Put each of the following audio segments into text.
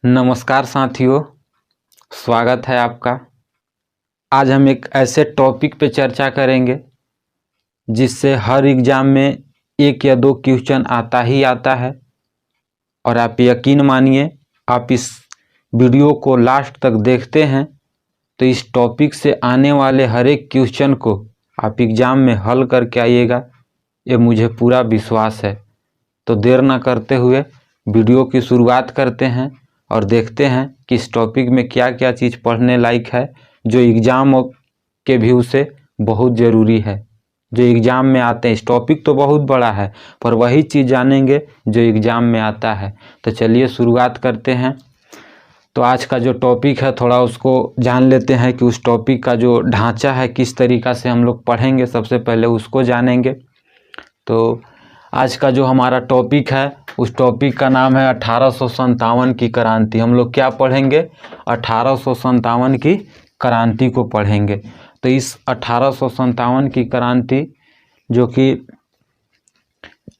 नमस्कार साथियों, स्वागत है आपका। आज हम एक ऐसे टॉपिक पे चर्चा करेंगे जिससे हर एग्ज़ाम में एक या दो क्वेश्चन आता ही आता है। और आप यकीन मानिए, आप इस वीडियो को लास्ट तक देखते हैं तो इस टॉपिक से आने वाले हर एक क्वेश्चन को आप एग्ज़ाम में हल करके आइएगा, ये मुझे पूरा विश्वास है। तो देर ना करते हुए वीडियो की शुरुआत करते हैं और देखते हैं कि इस टॉपिक में क्या क्या चीज़ पढ़ने लायक है जो एग्ज़ाम के व्यू से बहुत ज़रूरी है, जो एग्ज़ाम में आते हैं। इस टॉपिक तो बहुत बड़ा है पर वही चीज़ जानेंगे जो एग्ज़ाम में आता है। तो चलिए शुरुआत करते हैं। तो आज का जो टॉपिक है थोड़ा उसको जान लेते हैं कि उस टॉपिक का जो ढांचा है किस तरीक़ा से हम लोग पढ़ेंगे, सबसे पहले उसको जानेंगे। तो आज का जो हमारा टॉपिक है उस टॉपिक का नाम है 1857 की क्रांति। हम लोग क्या पढ़ेंगे? 1857 की क्रांति को पढ़ेंगे। तो इस 1857 की क्रांति जो कि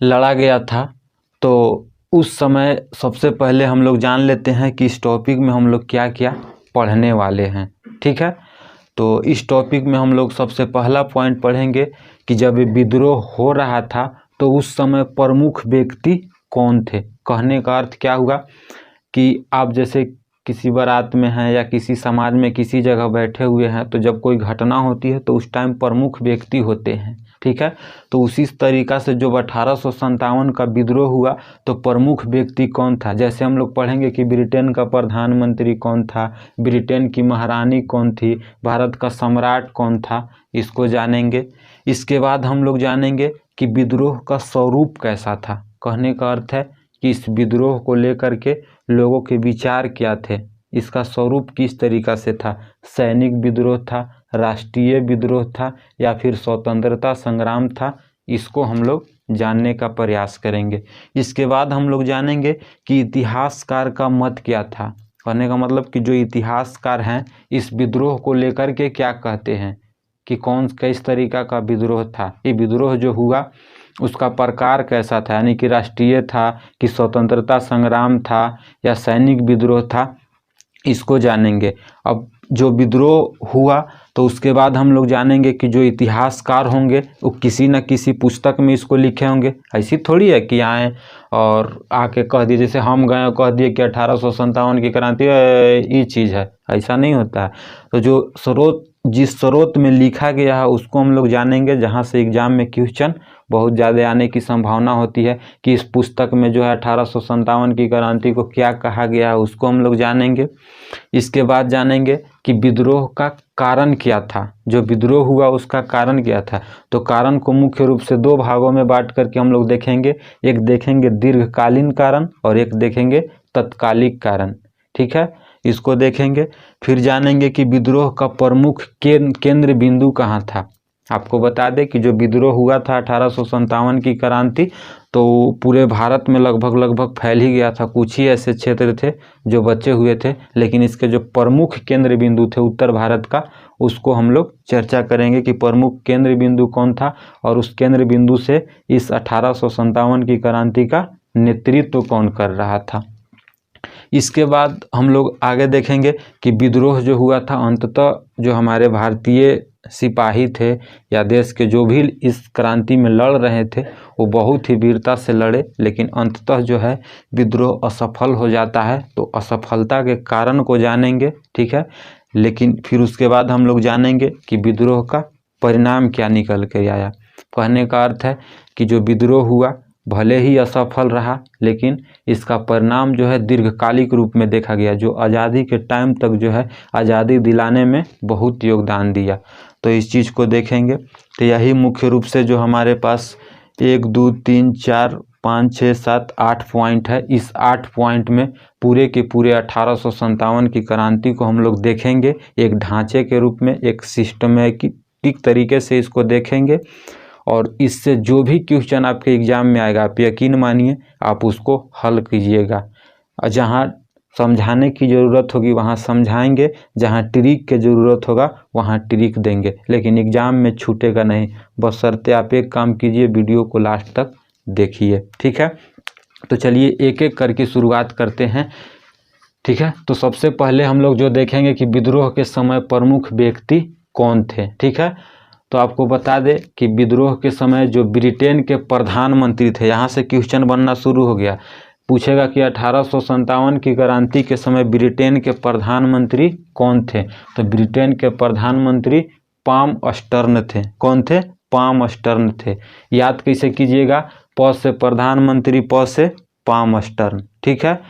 लड़ा गया था, तो उस समय सबसे पहले हम लोग जान लेते हैं कि इस टॉपिक में हम लोग क्या क्या पढ़ने वाले हैं। ठीक है, तो इस टॉपिक में हम लोग सबसे पहला पॉइंट पढ़ेंगे कि जब विद्रोह हो रहा था तो उस समय प्रमुख व्यक्ति कौन थे। कहने का अर्थ क्या हुआ कि आप जैसे किसी बारात में हैं या किसी समाज में किसी जगह बैठे हुए हैं, तो जब कोई घटना होती है तो उस टाइम प्रमुख व्यक्ति होते हैं। ठीक है, तो उसी तरीक़ा से जब 1857 का विद्रोह हुआ तो प्रमुख व्यक्ति कौन था। जैसे हम लोग पढ़ेंगे कि ब्रिटेन का प्रधानमंत्री कौन था, ब्रिटेन की महारानी कौन थी, भारत का सम्राट कौन था, इसको जानेंगे। इसके बाद हम लोग जानेंगे कि विद्रोह का स्वरूप कैसा था। कहने का अर्थ है कि इस विद्रोह को लेकर के लोगों के विचार क्या थे, इसका स्वरूप किस तरीक़ा से था। सैनिक विद्रोह था, राष्ट्रीय विद्रोह था या फिर स्वतंत्रता संग्राम था, इसको हम लोग जानने का प्रयास करेंगे। इसके बाद हम लोग जानेंगे कि इतिहासकार का मत क्या था। कहने का मतलब कि जो इतिहासकार हैं इस विद्रोह को लेकर के क्या कहते हैं कि किस तरीक़ा का विद्रोह था, ये विद्रोह जो हुआ उसका प्रकार कैसा था, यानी कि राष्ट्रीय था कि स्वतंत्रता संग्राम था या सैनिक विद्रोह था, इसको जानेंगे। अब जो विद्रोह हुआ तो उसके बाद हम लोग जानेंगे कि जो इतिहासकार होंगे वो किसी न किसी पुस्तक में इसको लिखे होंगे। ऐसी थोड़ी है कि आए और आके कह दिए, जैसे हम गए और कह दिए कि 1857 की क्रांति ये चीज़ है, ऐसा नहीं होता है। तो जो स्रोत, जिस स्रोत में लिखा गया है उसको हम लोग जानेंगे, जहाँ से एग्ज़ाम में क्वेश्चन बहुत ज़्यादा आने की संभावना होती है कि इस पुस्तक में जो है 1857 की क्रांति को क्या कहा गया है, उसको हम लोग जानेंगे। इसके बाद जानेंगे कि विद्रोह का कारण क्या था, जो विद्रोह हुआ उसका कारण क्या था। तो कारण को मुख्य रूप से दो भागों में बांट करके हम लोग देखेंगे। एक देखेंगे दीर्घकालीन कारण और एक देखेंगे तत्कालिक कारण। ठीक है, इसको देखेंगे। फिर जानेंगे कि विद्रोह का प्रमुख केंद्र बिंदु कहाँ था। आपको बता दें कि जो विद्रोह हुआ था 1857 की क्रांति, तो पूरे भारत में लगभग फैल ही गया था। कुछ ही ऐसे क्षेत्र थे जो बचे हुए थे, लेकिन इसके जो प्रमुख केंद्र बिंदु थे उत्तर भारत का, उसको हम लोग चर्चा करेंगे कि प्रमुख केंद्र बिंदु कौन था और उस केंद्र बिंदु से इस 1857 की क्रांति का नेतृत्व कौन कर रहा था। इसके बाद हम लोग आगे देखेंगे कि विद्रोह जो हुआ था, अंततः जो हमारे भारतीय सिपाही थे या देश के जो भी इस क्रांति में लड़ रहे थे वो बहुत ही वीरता से लड़े, लेकिन अंततः जो है विद्रोह असफल हो जाता है। तो असफलता के कारण को जानेंगे। ठीक है, लेकिन फिर उसके बाद हम लोग जानेंगे कि विद्रोह का परिणाम क्या निकल कर आया। कहने का अर्थ है कि जो विद्रोह हुआ भले ही असफल रहा, लेकिन इसका परिणाम जो है दीर्घकालिक रूप में देखा गया, जो आज़ादी के टाइम तक जो है आज़ादी दिलाने में बहुत योगदान दिया। तो इस चीज़ को देखेंगे। तो यही मुख्य रूप से जो हमारे पास 1 2 3 4 5 6 7 8 पॉइंट है, इस 8 पॉइंट में पूरे के पूरे 1857 की क्रांति को हम लोग देखेंगे एक ढांचे के रूप में, एक सिस्टमेटिक तरीके से इसको देखेंगे। और इससे जो भी क्वेश्चन आपके एग्ज़ाम में आएगा, आप यकीन मानिए आप उसको हल कीजिएगा। जहाँ समझाने की ज़रूरत होगी वहाँ समझाएंगे, जहाँ ट्रिक की ज़रूरत होगा वहाँ ट्रिक देंगे, लेकिन एग्ज़ाम में छूटेगा नहीं। बशर्ते आप एक काम कीजिए, वीडियो को लास्ट तक देखिए। ठीक है, तो चलिए एक एक करके शुरुआत करते हैं। ठीक है। तो सबसे पहले हम लोग जो देखेंगे कि विद्रोह के समय प्रमुख व्यक्ति कौन थे। ठीक है, तो आपको बता दें कि विद्रोह के समय जो ब्रिटेन के प्रधानमंत्री थे, यहाँ से क्वेश्चन बनना शुरू हो गया। पूछेगा कि 1857 की क्रांति के समय ब्रिटेन के प्रधानमंत्री कौन थे। तो ब्रिटेन के प्रधानमंत्री पाम स्टर्न थे। कौन थे? पाम स्टर्न थे। याद कैसे कीजिएगा? प से प्रधानमंत्री, प से पाम स्टर्न। ठीक है।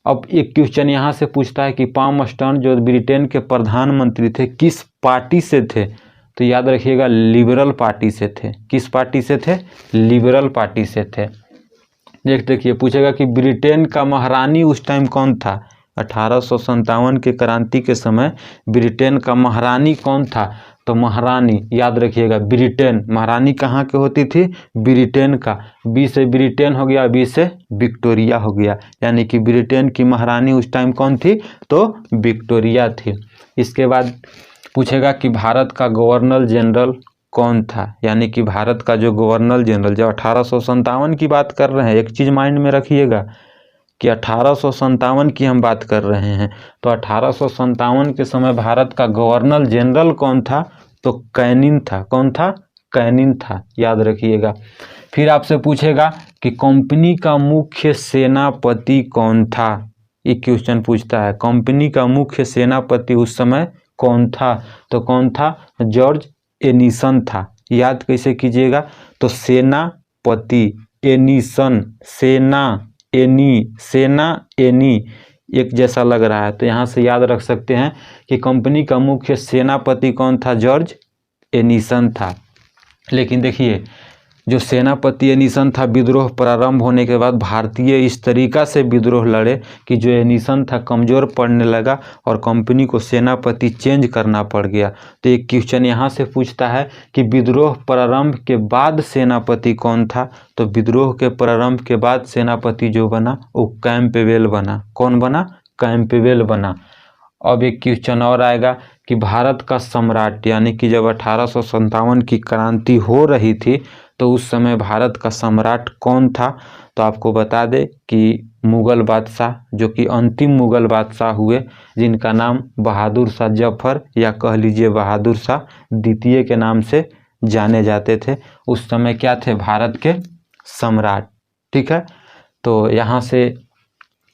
अब एक क्वेश्चन यहाँ से पूछता है कि पाम स्टर्न जो ब्रिटेन के प्रधानमंत्री थे किस पार्टी से थे। तो याद रखिएगा लिबरल पार्टी से थे। किस पार्टी से थे? लिबरल पार्टी से थे। देखिए पूछेगा कि ब्रिटेन का महारानी उस टाइम कौन था। 1857 के क्रांति के समय ब्रिटेन का महारानी कौन था। तो महारानी याद रखिएगा ब्रिटेन, महारानी कहाँ के होती थी? ब्रिटेन का। बी से ब्रिटेन हो गया, बी से विक्टोरिया हो गया, यानी कि ब्रिटेन की महारानी उस टाइम कौन थी? तो विक्टोरिया थी। इसके बाद पूछेगा कि भारत का गवर्नर जनरल कौन था, यानी कि भारत का जो गवर्नर जनरल, जब 1857 की बात कर रहे हैं, एक चीज़ माइंड में रखिएगा कि 1857 की हम बात कर रहे हैं, तो 1857 के समय भारत का गवर्नर जनरल कौन था? तो कैनिंग था। कौन था? कैनिंग था, याद रखिएगा। फिर आपसे पूछेगा कि कंपनी का मुख्य सेनापति कौन था। ये क्वेश्चन पूछता है, कंपनी का मुख्य सेनापति उस समय कौन था। तो कौन था? जॉर्ज एनिसन था। याद कैसे कीजिएगा? तो सेनापति, एनिसन, सेना, एनी एक जैसा लग रहा है, तो यहाँ से याद रख सकते हैं कि कंपनी का मुख्य सेनापति कौन था? जॉर्ज एनिसन था। लेकिन देखिए जो सेनापति एनिसन था, विद्रोह प्रारंभ होने के बाद भारतीय इस तरीका से विद्रोह लड़े कि जो एनिसन था कमज़ोर पड़ने लगा और कंपनी को सेनापति चेंज करना पड़ गया। तो एक क्वेश्चन यहाँ से पूछता है कि विद्रोह प्रारंभ के बाद सेनापति कौन था। तो विद्रोह के प्रारंभ के बाद सेनापति जो बना वो कैंपबेल बना। कौन बना? कैंपबेल बना। अब एक क्वेश्चन और आएगा कि भारत का सम्राट, यानी कि जब 1857 की क्रांति हो रही थी तो उस समय भारत का सम्राट कौन था। तो आपको बता दें कि मुग़ल बादशाह, जो कि अंतिम मुग़ल बादशाह हुए, जिनका नाम बहादुर शाह जफर या कह लीजिए बहादुर शाह द्वितीय के नाम से जाने जाते थे, उस समय क्या थे? भारत के सम्राट। ठीक है, तो यहाँ से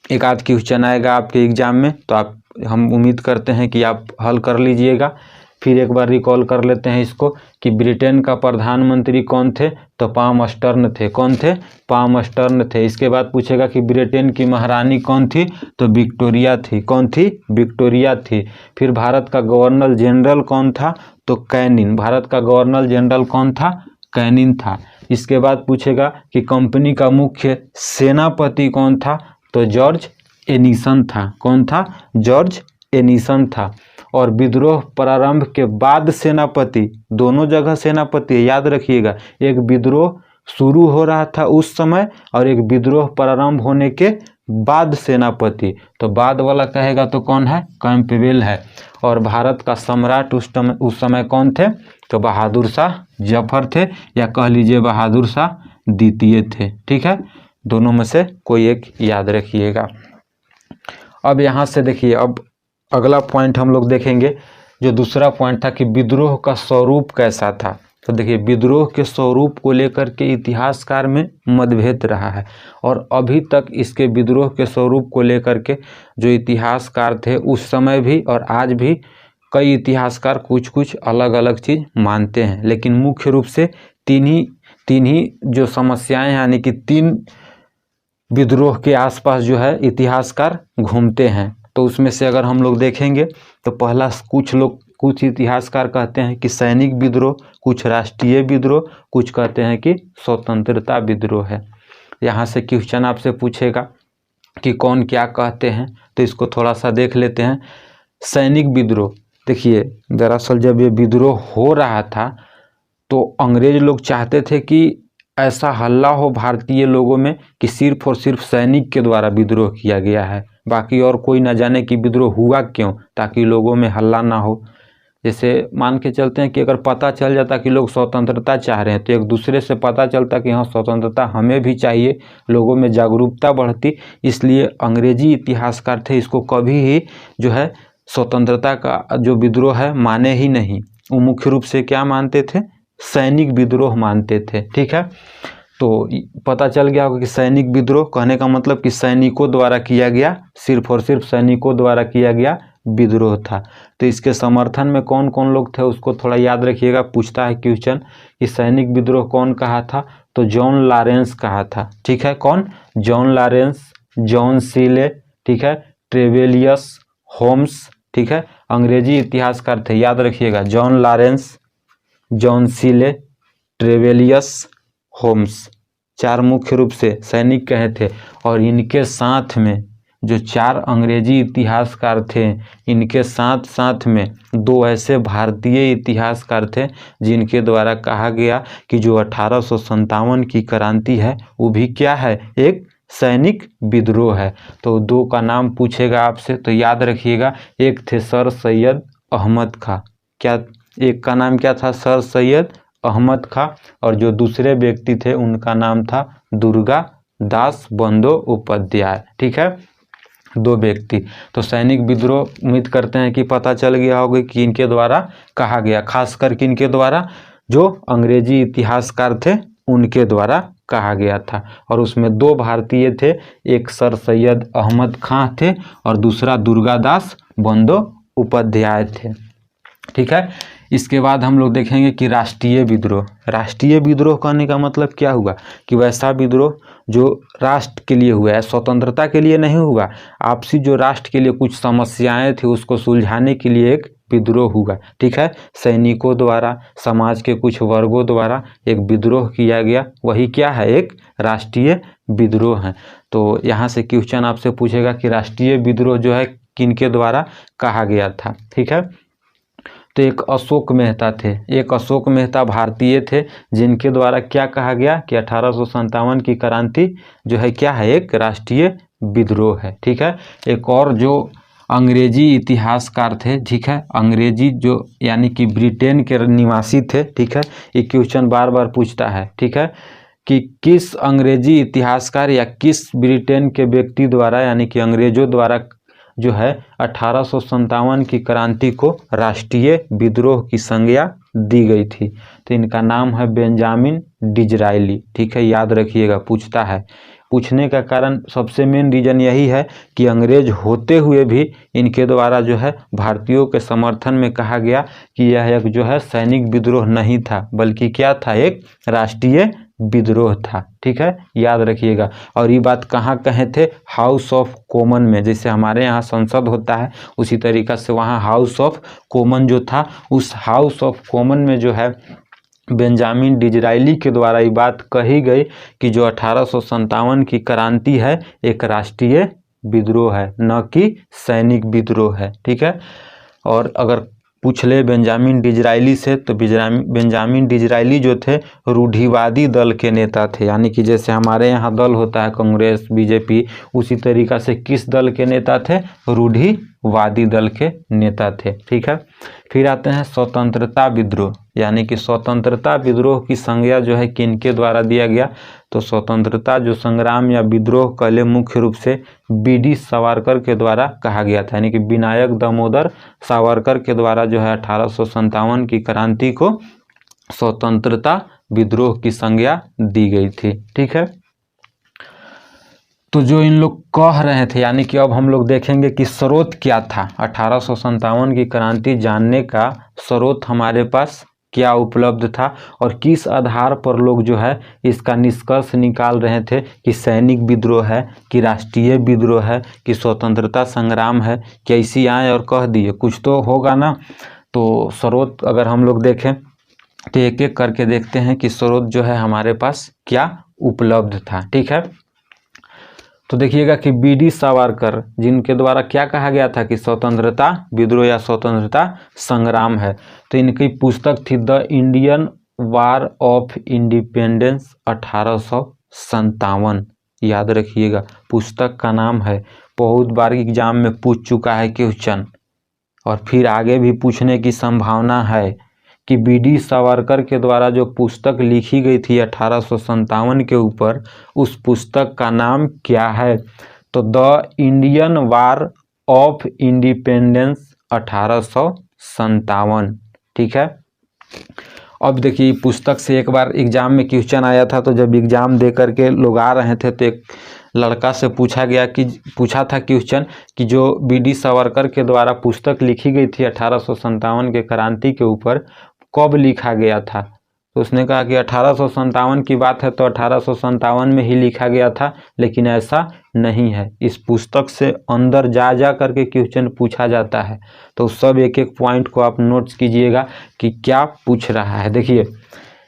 एक आध क्वेश्चन आएगा आपके एग्जाम में, तो हम उम्मीद करते हैं कि आप हल कर लीजिएगा। फिर एक बार रिकॉल कर लेते हैं इसको कि ब्रिटेन का प्रधानमंत्री कौन थे। तो पाम स्टर्न थे। कौन थे? पाम स्टर्न थे। इसके बाद पूछेगा कि ब्रिटेन की महारानी कौन थी। तो विक्टोरिया थी। कौन थी? विक्टोरिया थी। फिर भारत का गवर्नर जनरल कौन था। तो कैनिंग। भारत का गवर्नर जनरल कौन था? कैनिंग था। इसके बाद पूछेगा कि कंपनी का मुख्य सेनापति कौन था। तो जॉर्ज एनिसन था। कौन था? जॉर्ज एनिसन था। और विद्रोह प्रारंभ के बाद सेनापति, दोनों जगह सेनापति, याद रखिएगा, एक विद्रोह शुरू हो रहा था उस समय और एक विद्रोह प्रारंभ होने के बाद सेनापति। तो बाद वाला कहेगा तो कौन है? कैंपबेल है। और भारत का सम्राट उस समय कौन थे? तो बहादुर शाह जफर थे या कह लीजिए बहादुर शाह द्वितीय थे। ठीक है, दोनों में से कोई एक याद रखिएगा। अब यहाँ से देखिए, अब अगला पॉइंट हम लोग देखेंगे। जो दूसरा पॉइंट था कि विद्रोह का स्वरूप कैसा था। तो देखिए विद्रोह के स्वरूप को लेकर के इतिहासकार में मतभेद रहा है और अभी तक इसके विद्रोह के स्वरूप को लेकर के जो इतिहासकार थे उस समय भी और आज भी कई इतिहासकार कुछ कुछ अलग अलग चीज़ मानते हैं, लेकिन मुख्य रूप से तीन ही जो समस्याएं, यानी कि तीन विद्रोह के आसपास जो है इतिहासकार घूमते हैं। तो उसमें से अगर हम लोग देखेंगे तो पहला, कुछ इतिहासकार कहते हैं कि सैनिक विद्रोह, कुछ राष्ट्रीय विद्रोह, कुछ कहते हैं कि स्वतंत्रता विद्रोह है। यहाँ से क्वेश्चन आपसे पूछेगा कि कौन क्या कहते हैं, तो इसको थोड़ा सा देख लेते हैं। सैनिक विद्रोह, देखिए दरअसल जब ये विद्रोह हो रहा था तो अंग्रेज लोग चाहते थे कि ऐसा हल्ला हो भारतीय लोगों में कि सिर्फ और सिर्फ सैनिक के द्वारा विद्रोह किया गया है, बाकी और कोई ना जाने कि विद्रोह हुआ क्यों, ताकि लोगों में हल्ला ना हो। जैसे मान के चलते हैं कि अगर पता चल जाता कि लोग स्वतंत्रता चाह रहे हैं तो एक दूसरे से पता चलता कि हाँ स्वतंत्रता हमें भी चाहिए, लोगों में जागरूकता बढ़ती। इसलिए अंग्रेजी इतिहासकार थे इसको कभी ही जो है स्वतंत्रता का जो विद्रोह है माने ही नहीं। वो मुख्य रूप से क्या मानते थे, सैनिक विद्रोह मानते थे। ठीक है, तो पता चल गया होगा कि सैनिक विद्रोह कहने का मतलब कि सैनिकों द्वारा किया गया, सिर्फ और सिर्फ सैनिकों द्वारा किया गया विद्रोह था। तो इसके समर्थन में कौन कौन लोग थे उसको थोड़ा याद रखिएगा, पूछता है क्वेश्चन कि सैनिक विद्रोह कौन कहा था, तो जॉन लॉरेंस कहा था। ठीक है, कौन, जॉन लॉरेंस, जॉन सीले, ठीक है, ट्रेवेलियस, होम्स। ठीक है, अंग्रेजी इतिहासकार थे, याद रखिएगा, जॉन लॉरेंस, जॉन सीले, ट्रेवेलियस, होम्स, चार मुख्य रूप से सैनिक कहे थे। और इनके साथ में जो चार अंग्रेजी इतिहासकार थे, इनके साथ साथ में दो ऐसे भारतीय इतिहासकार थे जिनके द्वारा कहा गया कि जो 1857 की क्रांति है वो भी क्या है, एक सैनिक विद्रोह है। तो दो का नाम पूछेगा आपसे तो याद रखिएगा, एक थे सर सैयद अहमद खां, क्या, एक का नाम क्या था, सर सैयद अहमद खां, और जो दूसरे व्यक्ति थे उनका नाम था दुर्गा दास बंदोपाध्याय। ठीक है, दो व्यक्ति। तो सैनिक विद्रोह उम्मीद करते हैं कि पता चल गया होगा कि इनके द्वारा कहा गया, खासकर कि इनके द्वारा जो अंग्रेजी इतिहासकार थे उनके द्वारा कहा गया था। और उसमें दो भारतीय थे, एक सर सैयद अहमद खां थे और दूसरा दुर्गादास बंदोपाध्याय थे। ठीक है, इसके बाद हम लोग देखेंगे कि राष्ट्रीय विद्रोह। राष्ट्रीय विद्रोह कहने का मतलब क्या हुआ कि वैसा विद्रोह जो राष्ट्र के लिए हुआ है, स्वतंत्रता के लिए नहीं हुआ, आपसी जो राष्ट्र के लिए कुछ समस्याएं थी उसको सुलझाने के लिए एक विद्रोह हुआ। ठीक है, सैनिकों द्वारा, समाज के कुछ वर्गों द्वारा एक विद्रोह किया गया, वही क्या है, एक राष्ट्रीय विद्रोह है। तो यहाँ से क्वेश्चन आपसे पूछेगा कि राष्ट्रीय विद्रोह जो है किनके द्वारा कहा गया था। ठीक है, तो एक अशोक मेहता थे, एक अशोक मेहता भारतीय थे जिनके द्वारा क्या कहा गया कि 1857 की क्रांति जो है क्या है, एक राष्ट्रीय विद्रोह है। ठीक है, एक और जो अंग्रेजी इतिहासकार थे, ठीक है, अंग्रेजी जो यानी कि ब्रिटेन के निवासी थे। ठीक है, ये क्वेश्चन बार बार पूछता है। ठीक है, कि किस अंग्रेजी इतिहासकार या किस ब्रिटेन के व्यक्ति द्वारा यानी कि अंग्रेजों द्वारा जो है 1857 की क्रांति को राष्ट्रीय विद्रोह की संज्ञा दी गई थी। तो इनका नाम है बेंजामिन डिज़रायली। ठीक है, याद रखिएगा, पूछता है। पूछने का कारण सबसे मेन रीजन यही है कि अंग्रेज होते हुए भी इनके द्वारा जो है भारतीयों के समर्थन में कहा गया कि यह एक जो है सैनिक विद्रोह नहीं था बल्कि क्या था, एक राष्ट्रीय विद्रोह था। ठीक है, याद रखिएगा। और ये बात कहाँ कहे थे, हाउस ऑफ कॉमन में। जैसे हमारे यहाँ संसद होता है उसी तरीक़ा से वहाँ हाउस ऑफ कॉमन जो था, उस हाउस ऑफ कॉमन में जो है बेंजामिन डिज़रायली के द्वारा ये बात कही गई कि जो 1857 की क्रांति है एक राष्ट्रीय विद्रोह है, न कि सैनिक विद्रोह है। ठीक है, और अगर पूछ ले बेंजामिन डिज़रायली से तो बेंजामिन डिज़रायली जो थे रूढ़िवादी दल के नेता थे, यानी कि जैसे हमारे यहाँ दल होता है कांग्रेस, बीजेपी, उसी तरीक़ा से किस दल के नेता थे, रूढ़िवादी दल के नेता थे। ठीक है, फिर आते हैं स्वतंत्रता विद्रोह, यानी कि स्वतंत्रता विद्रोह की संज्ञा जो है किनके द्वारा दिया गया, तो स्वतंत्रता जो संग्राम या विद्रोह पहले मुख्य रूप से बीडी सावरकर के द्वारा कहा गया था, यानी कि विनायक दामोदर सावरकर के द्वारा जो है 1857 की क्रांति को स्वतंत्रता विद्रोह की संज्ञा दी गई थी। ठीक है, तो जो इन लोग कह रहे थे, यानी कि अब हम लोग देखेंगे कि स्रोत क्या था 1857 की क्रांति जानने का स्रोत हमारे पास क्या उपलब्ध था और किस आधार पर लोग जो है इसका निष्कर्ष निकाल रहे थे कि सैनिक विद्रोह है, कि राष्ट्रीय विद्रोह है, कि स्वतंत्रता संग्राम है। कैसी आए और कह दिए, कुछ तो होगा ना। तो स्रोत अगर हम लोग देखें तो एक एक करके देखते हैं कि स्रोत जो है हमारे पास क्या उपलब्ध था। ठीक है, तो देखिएगा कि बीडी सावरकर जिनके द्वारा क्या कहा गया था कि स्वतंत्रता विद्रोह या स्वतंत्रता संग्राम है, तो इनकी पुस्तक थी the Indian war of independence 1857। याद रखिएगा, पुस्तक का नाम है, बहुत बार एग्जाम में पूछ चुका है क्वेश्चन, और फिर आगे भी पूछने की संभावना है कि बी.डी. सावरकर के द्वारा जो पुस्तक लिखी गई थी 1857 के ऊपर, उस पुस्तक का नाम क्या है? तो the Indian war of independence 1857। ठीक है। अब देखिए पुस्तक से एक बार एग्जाम में क्वेश्चन आया था, तो जब एग्जाम दे करके लोग आ रहे थे तो एक लड़का से पूछा था क्वेश्चन कि जो बी.डी. सावरकर के द्वारा पुस्तक लिखी गई थी 1857 के क्रांति के ऊपर, कब लिखा गया था? तो उसने कहा कि 1857 की बात है तो 1857 में ही लिखा गया था, लेकिन ऐसा नहीं है। इस पुस्तक से अंदर जा करके क्वेश्चन पूछा जाता है, तो सब एक एक पॉइंट को आप नोट्स कीजिएगा कि क्या पूछ रहा है। देखिए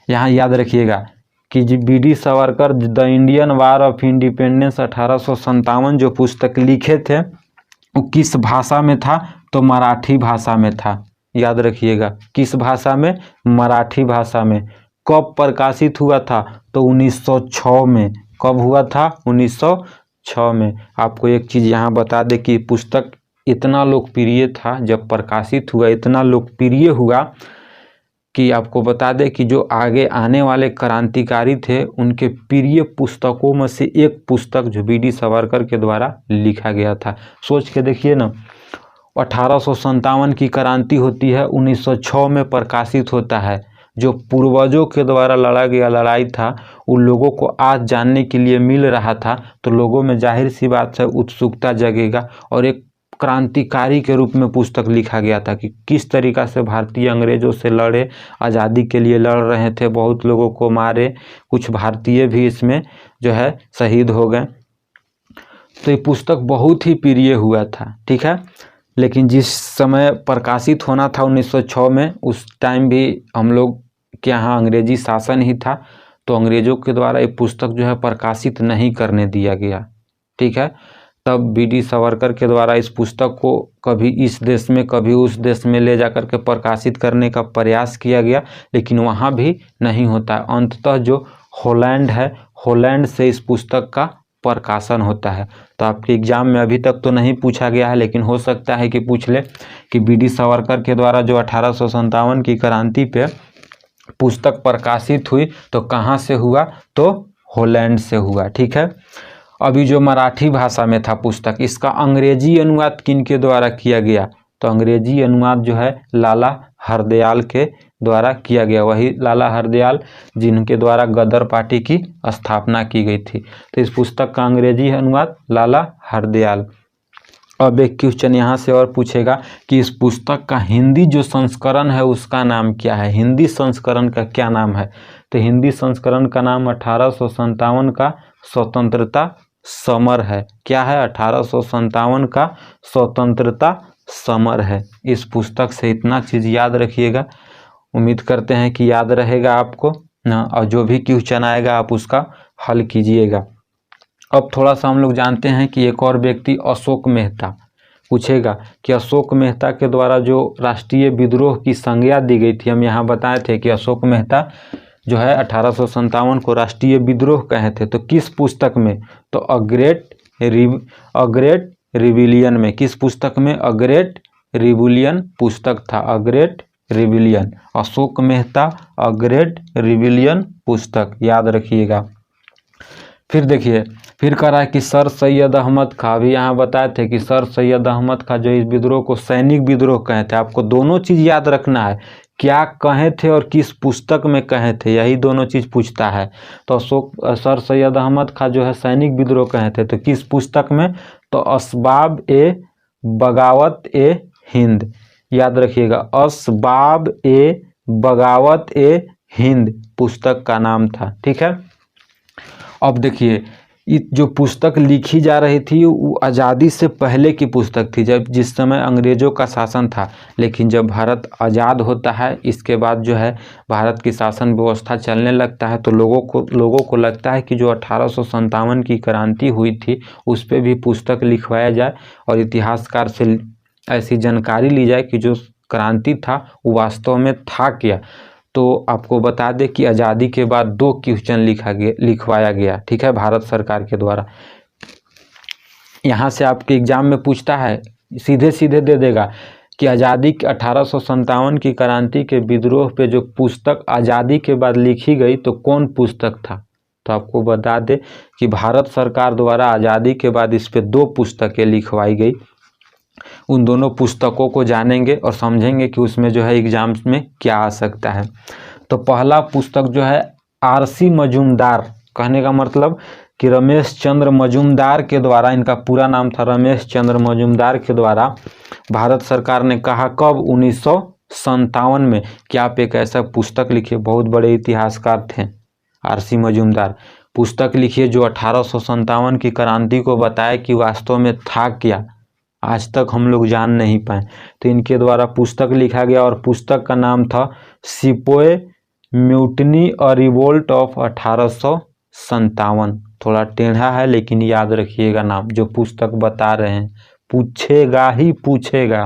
यहाँ याद रखिएगा कि BD. Savarkar the Indian war of independence 1857 जो पुस्तक लिखे थे वो किस भाषा में था? तो मराठी भाषा में था। याद रखिएगा किस भाषा में? मराठी भाषा में। कब प्रकाशित हुआ था? तो 1906 में। कब हुआ था? 1906 में। आपको एक चीज़ यहाँ बता दें कि पुस्तक इतना लोकप्रिय था, जब प्रकाशित हुआ इतना लोकप्रिय हुआ कि आपको बता दें कि जो आगे आने वाले क्रांतिकारी थे उनके प्रिय पुस्तकों में से एक पुस्तक जो बी.डी. सावरकर के द्वारा लिखा गया था। सोच के देखिए ना, 1857 की क्रांति होती है, 1906 में प्रकाशित होता है। जो पूर्वजों के द्वारा लड़ा गया लड़ाई था उन लोगों को आज जानने के लिए मिल रहा था, तो लोगों में जाहिर सी बात है उत्सुकता जगेगा। और एक क्रांतिकारी के रूप में पुस्तक लिखा गया था कि किस तरीक़ा से भारतीय अंग्रेज़ों से लड़े, आज़ादी के लिए लड़ रहे थे, बहुत लोगों को मारे, कुछ भारतीय भी इसमें जो है शहीद हो गए। तो ये पुस्तक बहुत ही प्रिय हुआ था। ठीक है। लेकिन जिस समय प्रकाशित होना था 1906 में, उस टाइम भी हम लोग के यहाँ अंग्रेजी शासन ही था, तो अंग्रेज़ों के द्वारा ये पुस्तक जो है प्रकाशित नहीं करने दिया गया। ठीक है। तब बी.डी. सावरकर के द्वारा इस पुस्तक को कभी इस देश में कभी उस देश में ले जाकर के प्रकाशित करने का प्रयास किया गया, लेकिन वहाँ भी नहीं होता। अंततः जो हॉलैंड है, हॉलैंड से इस पुस्तक का प्रकाशन होता है। तो आपके एग्जाम में अभी तक तो नहीं पूछा गया है, लेकिन हो सकता है कि पूछ ले कि बी.डी. सावरकर के द्वारा जो 1857 की क्रांति पे पुस्तक प्रकाशित हुई तो कहाँ से हुआ? तो हॉलैंड से हुआ। ठीक है। अभी जो मराठी भाषा में था पुस्तक, इसका अंग्रेजी अनुवाद किन के द्वारा किया गया? तो अंग्रेजी अनुवाद जो है लाला हरदयाल के द्वारा किया गया। वही लाला हरदयाल जिनके द्वारा गदर पार्टी की स्थापना की गई थी। तो इस पुस्तक का अंग्रेजी अनुवाद लाला हरदयाल। अब एक क्वेश्चन यहाँ से और पूछेगा कि इस पुस्तक का हिंदी जो संस्करण है उसका नाम क्या है? हिंदी संस्करण का क्या नाम है? तो हिंदी संस्करण का नाम 1857 का स्वतंत्रता समर है। क्या है? 1857 का स्वतंत्रता समर है। इस पुस्तक से इतना चीज़ याद रखिएगा। उम्मीद करते हैं कि याद रहेगा आपको ना, और जो भी क्वेश्चन आएगा आप उसका हल कीजिएगा। अब थोड़ा सा हम लोग जानते हैं कि एक और व्यक्ति अशोक मेहता पूछेगा कि अशोक मेहता के द्वारा जो राष्ट्रीय विद्रोह की संज्ञा दी गई थी, हम यहाँ बताए थे कि अशोक मेहता जो है 1857 को राष्ट्रीय विद्रोह कहे थे। तो किस पुस्तक में? तो अ ग्रेट रिविलियन में। किस पुस्तक में? अ ग्रेट रिविलियन पुस्तक था। A great rebellion, Ashok Mehta a great rebellion पुस्तक, याद रखिएगा। फिर देखिए, फिर कह रहा है कि सर सैयद अहमद खां, अभी यहाँ बताए थे कि सर सैयद अहमद खां जो इस विद्रोह को सैनिक विद्रोह कहे थे। आपको दोनों चीज़ याद रखना है, क्या कहे थे और किस पुस्तक में कहे थे, यही दोनों चीज़ पूछता है। तो सर सैयद अहमद खां जो है सैनिक विद्रोह कहे थे, तो किस पुस्तक में? तो असबाब ए बगावत ए हिंद, याद रखिएगा, असबाब ए बगावत ए हिंद पुस्तक का नाम था। ठीक है। अब देखिए, जो पुस्तक लिखी जा रही थी वो आज़ादी से पहले की पुस्तक थी, जब जिस समय अंग्रेज़ों का शासन था। लेकिन जब भारत आज़ाद होता है, इसके बाद जो है भारत की शासन व्यवस्था चलने लगता है, तो लोगों को लगता है कि जो 1857 की क्रांति हुई थी उस पर भी पुस्तक लिखवाया जाए और इतिहासकार से ऐसी जानकारी ली जाए कि जो क्रांति था वो वास्तव में था क्या। तो आपको बता दें कि आज़ादी के बाद 2 क्वेश्चन लिखवाया गया। ठीक है, भारत सरकार के द्वारा। यहाँ से आपके एग्जाम में पूछता है, सीधे सीधे दे देगा कि आज़ादी के 1857 की क्रांति के विद्रोह पे जो पुस्तक आज़ादी के बाद लिखी गई तो कौन पुस्तक था। तो आपको बता दें कि भारत सरकार द्वारा आज़ादी के बाद इस पे 2 पुस्तकें लिखवाई गई। उन दोनों पुस्तकों को जानेंगे और समझेंगे कि उसमें जो है एग्जाम्स में क्या आ सकता है। तो पहला पुस्तक जो है आरसी मजूमदार, कहने का मतलब कि रमेश चंद्र मजूमदार के द्वारा, इनका पूरा नाम था रमेश चंद्र मजूमदार के द्वारा भारत सरकार ने कहा कब 1957 में कि आप एक ऐसा पुस्तक लिखिए। बहुत बड़े इतिहासकार थे आरसी मजूमदार। पुस्तक लिखिए जो 1857 की क्रांति को बताए कि वास्तव में था क्या, आज तक हम लोग जान नहीं पाए। तो इनके द्वारा पुस्तक लिखा गया और पुस्तक का नाम था सिपोए म्यूटनी और रिवोल्ट ऑफ 1857। थोड़ा टेढ़ा है लेकिन याद रखिएगा नाम, जो पुस्तक बता रहे हैं पूछेगा ही पूछेगा।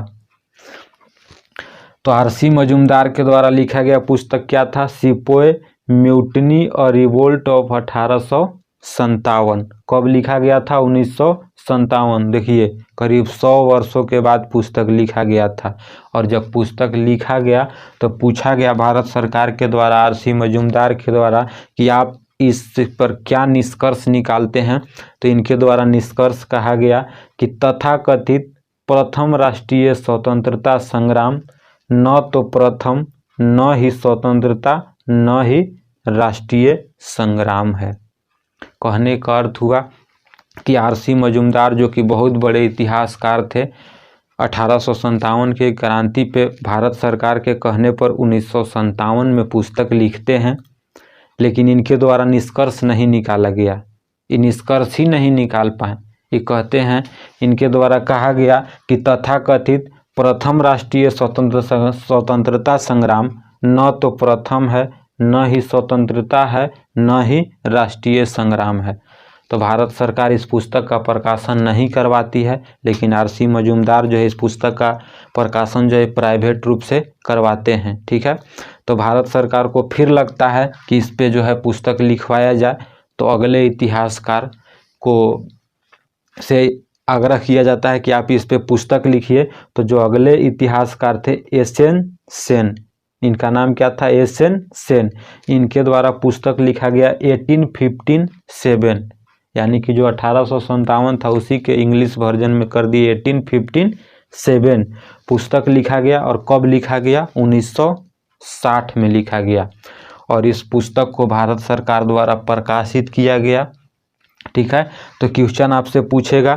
तो आरसी मजूमदार के द्वारा लिखा गया पुस्तक क्या था, सिपोए म्यूटनी और रिवोल्ट ऑफ 1857। कब लिखा गया था, 1957। देखिए करीब 100 वर्षों के बाद पुस्तक लिखा गया था। और जब पुस्तक लिखा गया तो पूछा गया भारत सरकार के द्वारा आरसी मजूमदार के द्वारा कि आप इस पर क्या निष्कर्ष निकालते हैं। तो इनके द्वारा निष्कर्ष कहा गया कि तथाकथित प्रथम राष्ट्रीय स्वतंत्रता संग्राम न तो प्रथम न ही स्वतंत्रता न ही राष्ट्रीय संग्राम है। कहने का अर्थ हुआ कि आरसी मजूमदार जो कि बहुत बड़े इतिहासकार थे, 1857 के क्रांति पे भारत सरकार के कहने पर 1957 में पुस्तक लिखते हैं, लेकिन इनके द्वारा निष्कर्ष नहीं निकाला गया। ये निष्कर्ष ही नहीं निकाल पाए। ये कहते हैं, इनके द्वारा कहा गया कि तथाकथित प्रथम राष्ट्रीय स्वतंत्रता संग्राम न तो प्रथम है न ही स्वतंत्रता है न ही राष्ट्रीय संग्राम है। तो भारत सरकार इस पुस्तक का प्रकाशन नहीं करवाती है, लेकिन आरसी मजूमदार जो है इस पुस्तक का प्रकाशन जो है प्राइवेट रूप से करवाते हैं। ठीक है, तो भारत सरकार को फिर लगता है कि इस पे जो है पुस्तक लिखवाया जाए। तो अगले इतिहासकार को से आग्रह किया जाता है कि आप इस पे पुस्तक लिखिए। तो जो अगले इतिहासकार थे एसएन सेन, इनका नाम क्या था, एसएन सेन। इनके द्वारा पुस्तक लिखा गया 1857, यानी कि जो 1857 था उसी के इंग्लिश वर्जन में कर दिए 1857 पुस्तक लिखा गया। और कब लिखा गया, 1960 में लिखा गया। और इस पुस्तक को भारत सरकार द्वारा प्रकाशित किया गया। ठीक है, तो क्वेश्चन आपसे पूछेगा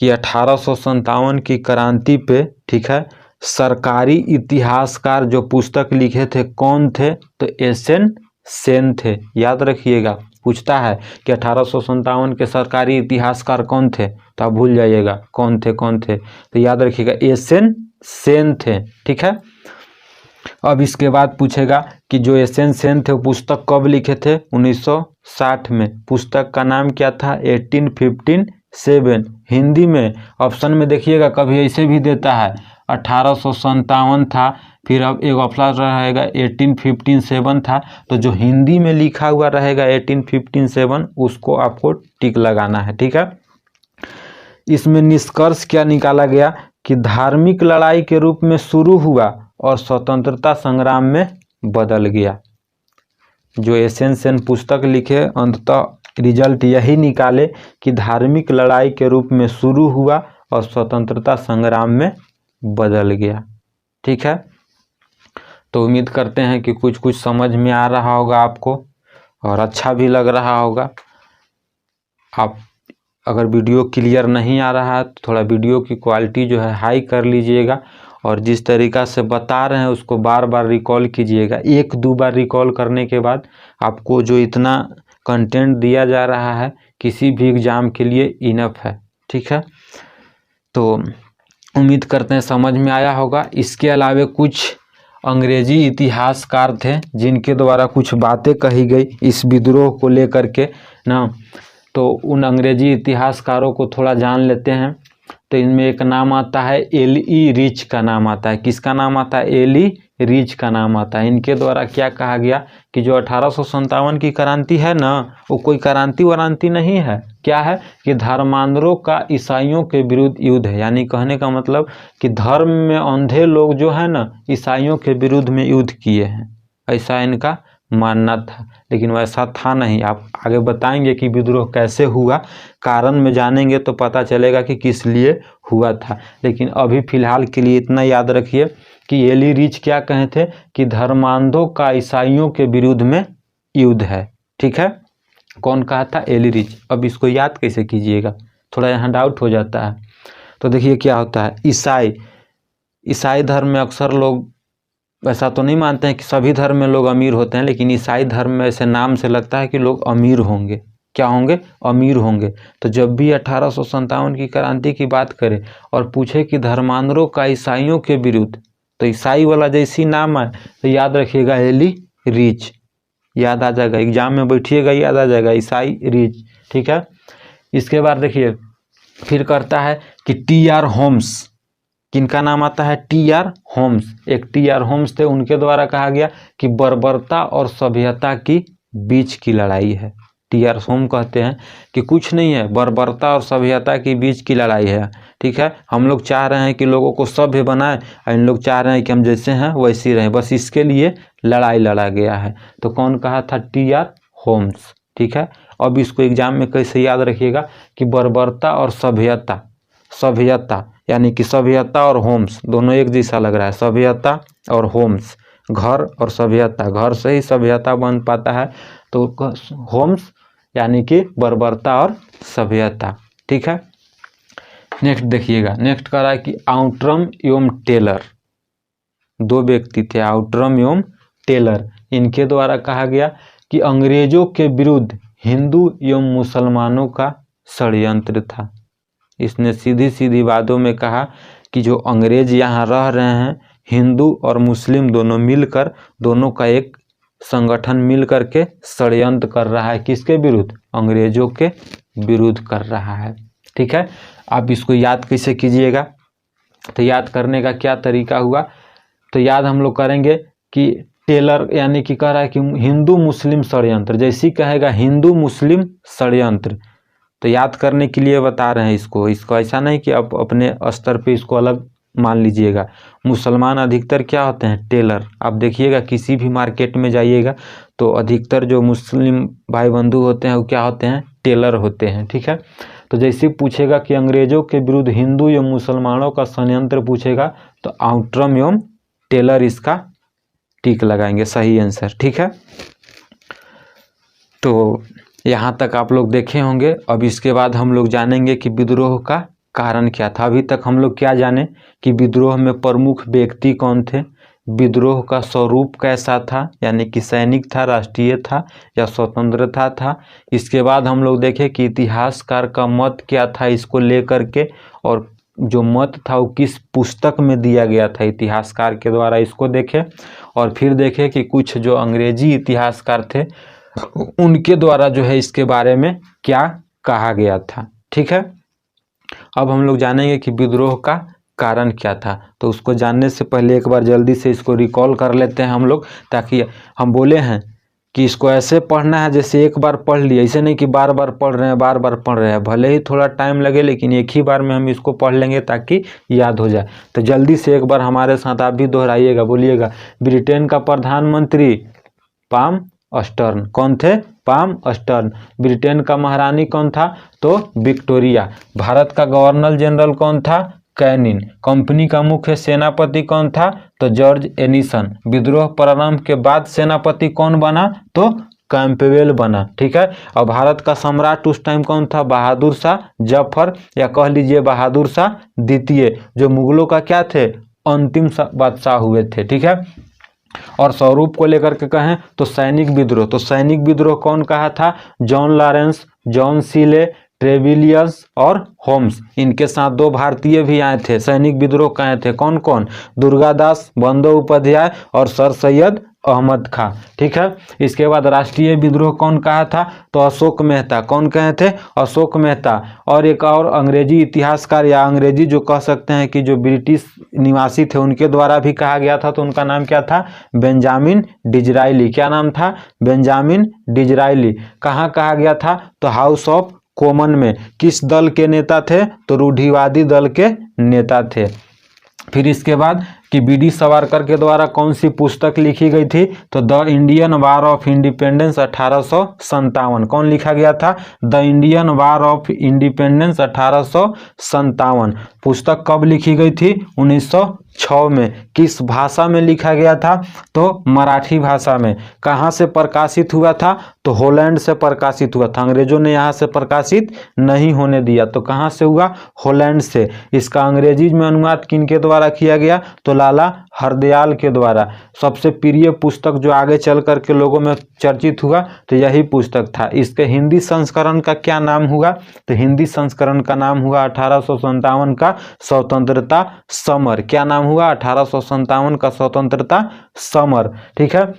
कि 1857 की क्रांति पे, ठीक है, सरकारी इतिहासकार जो पुस्तक लिखे थे कौन थे, तो एसएन सेन थे। याद रखिएगा, पूछता है कि 1857 के सरकारी इतिहासकार कौन थे, तो आप भूल जाइएगा कौन थे। तो याद रखिएगा एसएन सेन थे। ठीक है, अब इसके बाद पूछेगा कि जो एसएन सेन थे पुस्तक कब लिखे थे, 1960 में। पुस्तक का नाम क्या था, 1857। हिंदी में ऑप्शन में देखिएगा कभी ऐसे भी देता है 1857 था, फिर अब एक ऑप्शन रहेगा 1857 था। तो जो हिंदी में लिखा हुआ रहेगा 1857 उसको आपको टिक लगाना है। ठीक है, इसमें निष्कर्ष क्या निकाला गया कि धार्मिक लड़ाई के रूप में शुरू हुआ और स्वतंत्रता संग्राम में बदल गया। जो एसएन सेन पुस्तक लिखे अंततः रिजल्ट यही निकाले कि धार्मिक लड़ाई के रूप में शुरू हुआ और स्वतंत्रता संग्राम में बदल गया। ठीक है, तो उम्मीद करते हैं कि कुछ कुछ समझ में आ रहा होगा आपको और अच्छा भी लग रहा होगा। आप अगर वीडियो क्लियर नहीं आ रहा है तो थोड़ा वीडियो की क्वालिटी जो है हाई कर लीजिएगा और जिस तरीक़ा से बता रहे हैं उसको बार बार रिकॉल कीजिएगा। 1-2 बार रिकॉल करने के बाद आपको जो इतना कंटेंट दिया जा रहा है किसी भी एग्ज़ाम के लिए इनफ है। ठीक है, तो उम्मीद करते हैं समझ में आया होगा। इसके अलावा कुछ अंग्रेजी इतिहासकार थे जिनके द्वारा कुछ बातें कही गई इस विद्रोह को लेकर के ना, तो उन अंग्रेजी इतिहासकारों को थोड़ा जान लेते हैं। तो इनमें एक नाम आता है एली रिच का नाम आता है। किसका नाम आता है? एली रिच का नाम आता है। इनके द्वारा क्या कहा गया कि जो 1857 की क्रांति है ना, वो कोई क्रांति वारांति नहीं है। क्या है कि धर्मांधरों का ईसाइयों के विरुद्ध युद्ध है। यानी कहने का मतलब कि धर्म में अंधे लोग जो है ना, ईसाइयों के विरुद्ध में युद्ध किए हैं, ऐसा इनका मानना था। लेकिन वैसा था नहीं। आप आगे बताएंगे कि विद्रोह कैसे हुआ, कारण में जानेंगे तो पता चलेगा कि किस लिए हुआ था। लेकिन अभी फिलहाल के लिए इतना याद रखिए कि एली रिच क्या कहे थे कि धर्मांधों का ईसाइयों के विरुद्ध में युद्ध है। ठीक है, कौन कहा था? एली रिच। अब इसको याद कैसे कीजिएगा, थोड़ा यहाँ डाउट हो जाता है। तो देखिए क्या होता है, ईसाई धर्म में अक्सर लोग ऐसा तो नहीं मानते हैं कि सभी धर्म में लोग अमीर होते हैं, लेकिन ईसाई धर्म में ऐसे नाम से लगता है कि लोग अमीर होंगे। क्या होंगे? अमीर होंगे। तो जब भी 1857 की क्रांति की बात करें और पूछे कि धर्मांधरों का ईसाइयों के विरुद्ध, तो ईसाई वाला जैसी नाम है तो याद रखिएगा एली रिच, याद आ जाएगा। एग्जाम में बैठिएगा याद आ जाएगा ईसाई रिच। ठीक है, इसके बाद देखिए फिर करता है कि टी.आर. होम्स। किनका नाम आता है? टी.आर. होम्स। एक टी.आर. होम्स थे, उनके द्वारा कहा गया कि बर्बरता और सभ्यता की बीच की लड़ाई है। टी.आर. होम्स कहते हैं कि कुछ नहीं है, बर्बरता और सभ्यता के बीच की लड़ाई है। ठीक है, हम लोग चाह रहे हैं कि लोगों को सभ्य बनाएं और इन लोग चाह रहे हैं कि हम जैसे हैं वैसे रहें, बस इसके लिए लड़ाई लड़ा गया है। तो कौन कहा था? टी.आर. होम्स। ठीक है, अब इसको एग्जाम में कैसे याद रखिएगा कि बर्बरता और सभ्यता, सभ्यता यानी कि सभ्यता और होम्स दोनों एक जैसा लग रहा है। सभ्यता और होम्स, घर और सभ्यता, घर से ही सभ्यता बन पाता है। तो होम्स यानी कि बर्बरता और सभ्यता। ठीक है, नेक्स्ट देखिएगा, नेक्स्ट कह रहा है कि आउट्रम एवं टेलर। दो व्यक्ति थे, आउट्रम एवं टेलर। इनके द्वारा कहा गया कि अंग्रेजों के विरुद्ध हिंदू एवं मुसलमानों का षड्यंत्र था। इसने सीधी सीधी बातों में कहा कि जो अंग्रेज यहाँ रह रहे हैं, हिंदू और मुस्लिम दोनों मिलकर, दोनों का एक संगठन मिलकर के षड्यंत्र कर रहा है। किसके विरुद्ध? अंग्रेजों के विरुद्ध कर रहा है। ठीक है, आप इसको याद कैसे कीजिएगा? तो याद करने का क्या तरीका हुआ, तो याद हम लोग करेंगे कि टेलर यानी कि कह रहा है कि हिंदू मुस्लिम षड्यंत्र, जैसी कहेगा हिंदू मुस्लिम षड्यंत्र, तो याद करने के लिए बता रहे हैं इसको ऐसा नहीं कि आप अपने स्तर पे इसको अलग मान लीजिएगा। मुसलमान अधिकतर क्या होते हैं? टेलर। आप देखिएगा किसी भी मार्केट में जाइएगा तो अधिकतर जो मुस्लिम भाई बंधु होते हैं वो क्या होते हैं? टेलर होते हैं। ठीक है, तो जैसे पूछेगा कि अंग्रेजों के विरुद्ध हिंदू एवं मुसलमानों का षड्यंत्र पूछेगा तो आउट्रम एवं टेलर इसका टिक लगाएंगे, सही आंसर। ठीक है, तो यहाँ तक आप लोग देखे होंगे। अब इसके बाद हम लोग जानेंगे कि विद्रोह का कारण क्या था। अभी तक हम लोग क्या जाने कि विद्रोह में प्रमुख व्यक्ति कौन थे, विद्रोह का स्वरूप कैसा था, यानी कि सैनिक था, राष्ट्रीय था या स्वतंत्रता था। इसके बाद हम लोग देखें कि इतिहासकार का मत क्या था इसको लेकर के, और जो मत था वो किस पुस्तक में दिया गया था इतिहासकार के द्वारा, इसको देखें। और फिर देखें कि कुछ जो अंग्रेजी इतिहासकार थे उनके द्वारा जो है इसके बारे में क्या कहा गया था। ठीक है, अब हम लोग जानेंगे कि विद्रोह का कारण क्या था। तो उसको जानने से पहले एक बार जल्दी से इसको रिकॉल कर लेते हैं हम लोग, ताकि हम बोले हैं कि इसको ऐसे पढ़ना है जैसे एक बार पढ़ लिए, ऐसे नहीं कि बार बार पढ़ रहे हैं, बार बार पढ़ रहे हैं। भले ही थोड़ा टाइम लगे लेकिन एक ही बार में हम इसको पढ़ लेंगे ताकि याद हो जाए। तो जल्दी से एक बार हमारे साथ आप भी दोहराइएगा, बोलिएगा। ब्रिटेन का प्रधानमंत्री पाम अस्टर्न। कौन थे? पाम अस्टर्न। ब्रिटेन का महारानी कौन था? तो विक्टोरिया। भारत का गवर्नर जनरल कौन था? कैनिन। कंपनी का मुख्य सेनापति कौन था? तो जॉर्ज एनिसन। विद्रोह प्रारंभ के बाद सेनापति कौन बना? तो कैंपबेल बना। ठीक है, और भारत का सम्राट उस टाइम कौन था? बहादुर शाह जफर, या कह लीजिए बहादुर शाह द्वितीय, जो मुगलों का क्या थे? अंतिम बादशाह हुए थे। ठीक है, और स्वरूप को लेकर के कहें तो सैनिक विद्रोह। तो सैनिक विद्रोह कौन कहा था? जॉन लॉरेंस, जॉन सीले, ट्रेविलियस और होम्स, इनके साथ 2 भारतीय भी आए थे, सैनिक विद्रोह का आए थे। कौन कौन? दुर्गादास बंदोपाध्याय और सर सैयद अहमद खां। ठीक है। इसके बाद राष्ट्रीय विद्रोह कौन कहा था? तो अशोक मेहता। कौन कहे थे? अशोक मेहता। और एक और अंग्रेजी इतिहासकार या अंग्रेजी जो कह सकते हैं कि जो ब्रिटिश निवासी थे उनके द्वारा भी कहा गया था, तो उनका नाम क्या था? Benjamin Disraeli. क्या नाम था? Benjamin Disraeli. कहाँ कहा गया था? तो हाउस ऑफ कॉमन में। किस दल के नेता थे? तो रूढ़िवादी दल के नेता थे। फिर इसके बाद कि बी.डी. सावरकर के द्वारा कौन सी पुस्तक लिखी गई थी? तो the Indian war of independence 1857। कौन लिखा गया था? The Indian war of independence 1857। पुस्तक कब लिखी गई थी? 1906 में। किस भाषा में लिखा गया था? तो मराठी भाषा में। कहाँ से प्रकाशित हुआ था? तो हॉलैंड से प्रकाशित हुआ था। अंग्रेजों ने यहाँ से प्रकाशित नहीं होने दिया, तो कहाँ से हुआ? हॉलैंड से। इसका अंग्रेजी में अनुवाद किनके द्वारा किया गया? तो लाला हरदयाल के द्वारा। सबसे प्रिय पुस्तक जो आगे चल करके लोगों में चर्चित हुआ, तो यही पुस्तक था। इसके हिंदी संस्करण का क्या नाम हुआ? तो हिंदी संस्करण का नाम हुआ 1857 का स्वतंत्रता समर। क्या नाम हुआ? 1857 का स्वतंत्रता समर। ठीक है।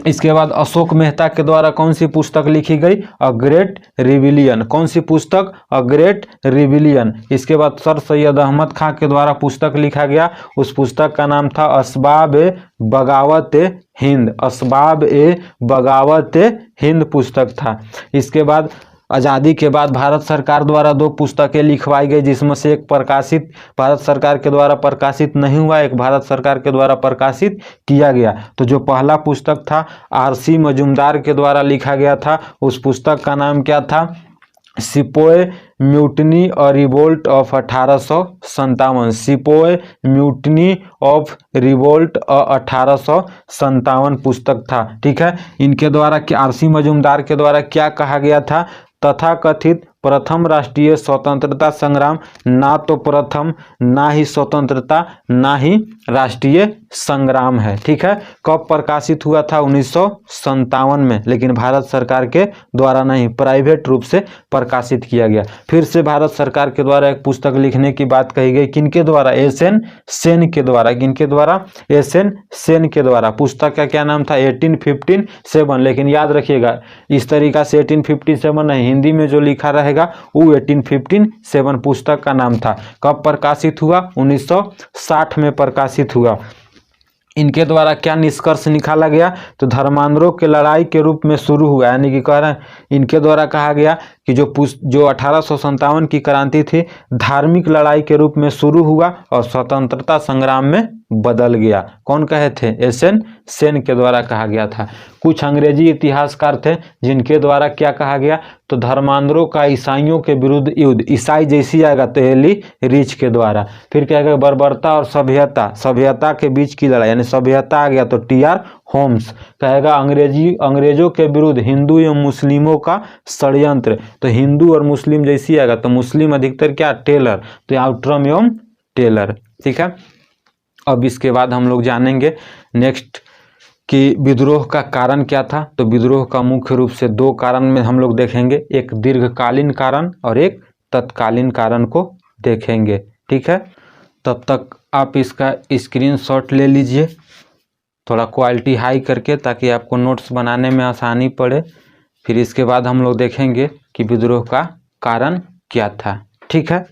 इसके बाद अशोक मेहता के द्वारा कौन सी पुस्तक लिखी गई? A great rebellion. कौन सी पुस्तक? A great rebellion. इसके बाद सर सैयद अहमद खां के द्वारा पुस्तक लिखा गया, उस पुस्तक का नाम था असबाब ए बगावत ए हिंद। असबाब ए बगावत ए हिंद पुस्तक था। इसके बाद आज़ादी के बाद भारत सरकार द्वारा 2 पुस्तकें लिखवाई गई, जिसमें से एक प्रकाशित भारत सरकार के द्वारा प्रकाशित नहीं हुआ, एक भारत सरकार के द्वारा प्रकाशित किया गया। तो जो पहला पुस्तक था आर.सी. मजूमदार के द्वारा लिखा गया था, उस पुस्तक का नाम क्या था? सिपोय म्यूटनी और revolt of 1857। Sepoy mutiny of revolt 1857 पुस्तक था। ठीक है। इनके द्वारा आर.सी. मजूमदार के द्वारा क्या कहा गया था? तथाकथित प्रथम राष्ट्रीय स्वतंत्रता संग्राम, ना तो प्रथम, ना ही स्वतंत्रता, ना ही राष्ट्रीय संग्राम है। ठीक है। कब प्रकाशित हुआ था? 1957 में, लेकिन भारत सरकार के द्वारा नहीं, प्राइवेट रूप से प्रकाशित किया गया। फिर से भारत सरकार के द्वारा एक पुस्तक लिखने की बात कही गई। किनके द्वारा? एस.एन. सेन के द्वारा। किनके द्वारा? एस.एन. सेन के द्वारा। पुस्तक का क्या नाम था? 1857। लेकिन याद रखिएगा, इस तरीका से 1857 नहीं, हिंदी में जो लिखा रहेगा वो 1857 पुस्तक का नाम था। कब प्रकाशित हुआ? 1960 में प्रकाशित हुआ। इनके द्वारा क्या निष्कर्ष निकाला गया? तो धर्मांतरों के लड़ाई के रूप में शुरू हुआ, यानी कि कह रहे हैं इनके द्वारा कहा गया कि जो 1857 की क्रांति थी धार्मिक लड़ाई के रूप में शुरू हुआ और स्वतंत्रता संग्राम में बदल गया। कौन कहे थे? एस.एन. सेन के द्वारा कहा गया था। कुछ अंग्रेजी इतिहासकार थे जिनके द्वारा क्या कहा गया? तो धर्मांतरों का ईसाइयों के विरुद्ध युद्ध, ईसाई जैसी आएगा तो हेनरी रिच के द्वारा। फिर क्या कहेगा? बर्बरता और सभ्यता के बीच की लड़ाई, यानी सभ्यता आ गया तो टी.आर. होम्स कहेगा अंग्रेजों के विरुद्ध हिंदू एवं मुस्लिमों का षड्यंत्र, तो हिंदू और मुस्लिम जैसी आएगा तो मुस्लिम अधिकतर क्या? टेलर, तो आउट्रम एवं टेलर। ठीक है। अब इसके बाद हम लोग जानेंगे नेक्स्ट कि विद्रोह का कारण क्या था। तो विद्रोह का मुख्य रूप से 2 कारण में हम लोग देखेंगे, एक दीर्घकालीन कारण और एक तत्कालीन कारण को देखेंगे। ठीक है। तब तक आप इसका स्क्रीनशॉट ले लीजिए, थोड़ा क्वालिटी हाई करके, ताकि आपको नोट्स बनाने में आसानी पड़े। फिर इसके बाद हम लोग देखेंगे कि विद्रोह का कारण क्या था। ठीक है।